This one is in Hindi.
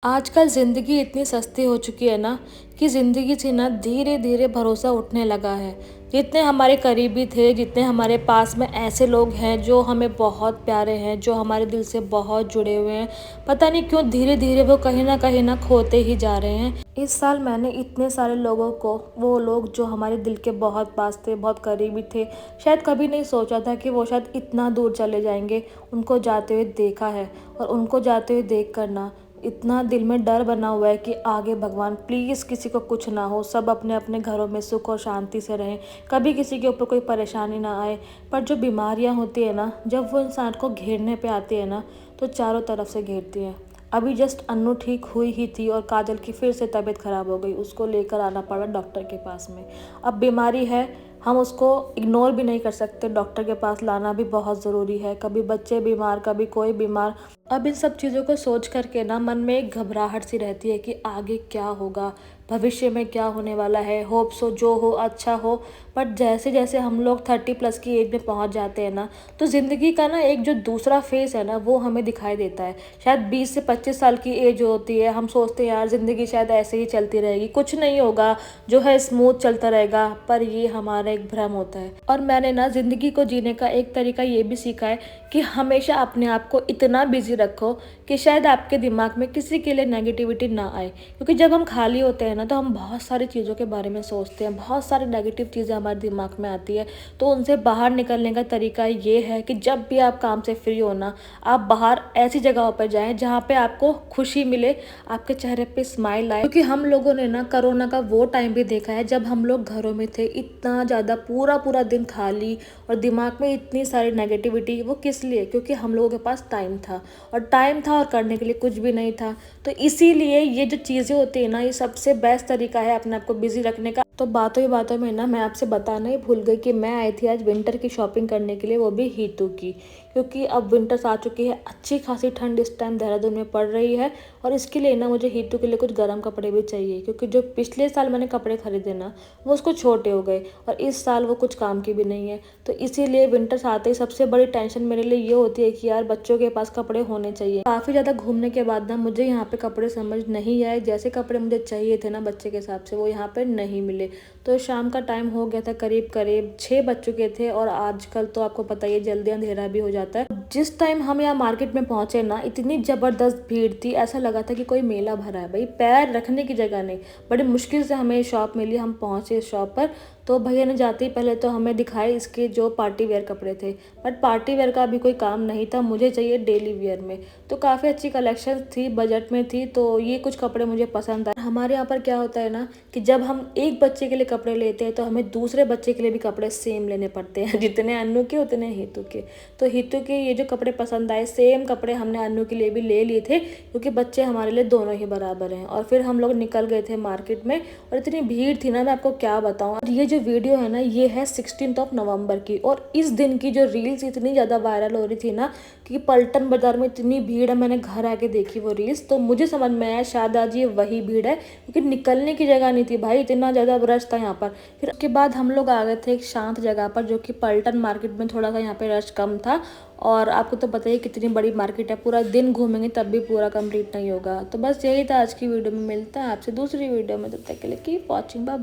आजकल ज़िंदगी इतनी सस्ती हो चुकी है ना कि ज़िंदगी से ना धीरे धीरे भरोसा उठने लगा है। जितने हमारे करीबी थे, जितने हमारे पास में ऐसे लोग हैं जो हमें बहुत प्यारे हैं, जो हमारे दिल से बहुत जुड़े हुए हैं, पता नहीं क्यों धीरे धीरे वो कहीं ना खोते ही जा रहे हैं। इस साल मैंने इतने सारे लोगों को, वो लोग जो हमारे दिल के बहुत पास थे, बहुत करीबी थे, शायद कभी नहीं सोचा था कि वो शायद इतना दूर चले जाएंगे, उनको जाते हुए देखा है। और उनको जाते हुए देख कर ना इतना दिल में डर बना हुआ है कि आगे भगवान प्लीज़ किसी को कुछ ना हो, सब अपने अपने घरों में सुख और शांति से रहें, कभी किसी के ऊपर कोई परेशानी ना आए। पर जो बीमारियां होती है ना, जब वो इंसान को घेरने पे आती है ना, तो चारों तरफ से घेरती हैं। अभी जस्ट अन्नू ठीक हुई ही थी और काजल की फिर से तबीयत खराब हो गई, उसको लेकर आना पड़ा डॉक्टर के पास में। अब बीमारी है, हम उसको इग्नोर भी नहीं कर सकते, डॉक्टर के पास लाना भी बहुत ज़रूरी है। कभी बच्चे बीमार, कभी कोई बीमार। अब इन सब चीज़ों को सोच करके ना मन में एक घबराहट सी रहती है कि आगे क्या होगा, भविष्य में क्या होने वाला है। होप सो जो हो अच्छा हो। बट जैसे जैसे हम लोग 30+ की एज में पहुंच जाते हैं ना, तो ज़िंदगी का ना एक जो दूसरा फेस है ना, वो हमें दिखाई देता है। शायद 20 से 25 साल की एज होती है, हम सोचते हैं यार ज़िंदगी शायद ऐसे ही चलती रहेगी, कुछ नहीं होगा, जो है स्मूथ चलता रहेगा। पर ये हमारा एक भ्रम होता है। और मैंने ना ज़िंदगी को जीने का एक तरीका ये भी सीखा है कि हमेशा अपने आप को इतना बिजी रखो कि शायद आपके दिमाग में किसी के लिए नेगेटिविटी ना आए। क्योंकि जब हम खाली होते हैं ना, तो हम बहुत सारी चीज़ों के बारे में सोचते हैं, बहुत सारी नेगेटिव चीज़ें हमारे दिमाग में आती है। तो उनसे बाहर निकलने का तरीका ये है कि जब भी आप काम से फ्री हो ना, आप बाहर ऐसी जगहों पर जाएं जहाँ पे आपको खुशी मिले, आपके चेहरे पे स्माइल आए। क्योंकि हम लोगों ने ना कोरोना का वो टाइम भी देखा है जब हम लोग घरों में थे, इतना ज़्यादा पूरा पूरा दिन खाली और दिमाग में इतनी सारी नेगेटिविटी। वो किस लिए? क्योंकि हम लोगों के पास टाइम था और करने के लिए कुछ भी नहीं था। तो इसीलिए ये जो चीज़ें होती है ना, ये सबसे बेस्ट तरीका है अपने आप को बिजी रखने का। तो बातों ही बातों में ना मैं आपसे बताना ही भूल गई कि मैं आई थी आज विंटर की शॉपिंग करने के लिए, वो भी हीटू की। क्योंकि अब विंटर्स आ चुकी है, अच्छी खासी ठंड इस टाइम देहरादून में पड़ रही है। और इसके लिए ना मुझे हीटू के लिए कुछ गर्म कपड़े भी चाहिए, क्योंकि जो पिछले साल मैंने कपड़े खरीदे ना, वो उसको छोटे हो गए और इस साल वो कुछ काम की भी नहीं है। तो इसीलिए विंटर्स आते ही सबसे बड़ी टेंशन मेरे लिए ये होती है कि यार बच्चों के पास कपड़े होने चाहिए। काफ़ी ज़्यादा घूमने के बाद ना मुझे यहाँ पे कपड़े समझ नहीं आए, जैसे कपड़े मुझे चाहिए थे ना बच्चे के हिसाब से, वो यहाँ पे नहीं मिले। तो शाम का टाइम हो गया था, करीब करीब 6 बज चुके थे। और आजकल तो आपको पता ही है जल्दी अंधेरा भी हो जाता है। जिस टाइम हम यहाँ मार्केट में पहुंचे ना, इतनी ज़बरदस्त भीड़ थी, ऐसा लगा था कि कोई मेला भरा है। भाई पैर रखने की जगह नहीं। बड़ी मुश्किल से हमें शॉप मिली, हम पहुंचे इस शॉप पर। तो भैया ने जाते ही पहले तो हमें दिखाए इसके जो पार्टी वेयर कपड़े थे। बट पार्टी वेयर का अभी कोई काम नहीं था, मुझे चाहिए डेली वेयर में। तो काफ़ी अच्छी कलेक्शन थी, बजट में थी, तो ये कुछ कपड़े मुझे पसंद आए। हमारे यहाँ पर क्या होता है ना कि जब हम एक बच्चे के लिए कपड़े लेते हैं, तो हमें दूसरे बच्चे के लिए भी कपड़े सेम लेने पड़ते हैं, जितने अन्नू के उतने हितू के। तो हितू के ये जो कपड़े पसंद आए, सेम कपड़े हमने अन्नू के लिए भी ले लिए थे, क्योंकि बच्चे हमारे लिए दोनों ही बराबर हैं। और फिर हम लोग निकल गए थे मार्केट में, और इतनी भीड़ थी ना, मैं आपको क्या बताऊँ। और ये जो वीडियो है ना, ये है 16 नवंबर की। और इस दिन की जो रील्स इतनी ज़्यादा वायरल हो रही थी ना, कि पलटन बाजार में इतनी भीड़ है, मैंने घर आके देखी वो रील्स, तो मुझे समझ में आया शायद आज ये वही भीड़ है, क्योंकि निकलने की जगह नहीं थी भाई, इतना ज़्यादा रश था यहाँ पर। फिर उसके बाद हम लोग आ गए थे एक शांत जगह पर, जो कि पलटन मार्केट में थोड़ा सा यहाँ पे रश कम था। और आपको तो पता ही कितनी बड़ी मार्केट है, पूरा दिन घूमेंगे तब भी पूरा कंप्लीट नहीं होगा। तो बस यही था आज की वीडियो में, मिलता है आपसे दूसरी वीडियो में, तब तक के लिए कीप वॉचिंग, बाय।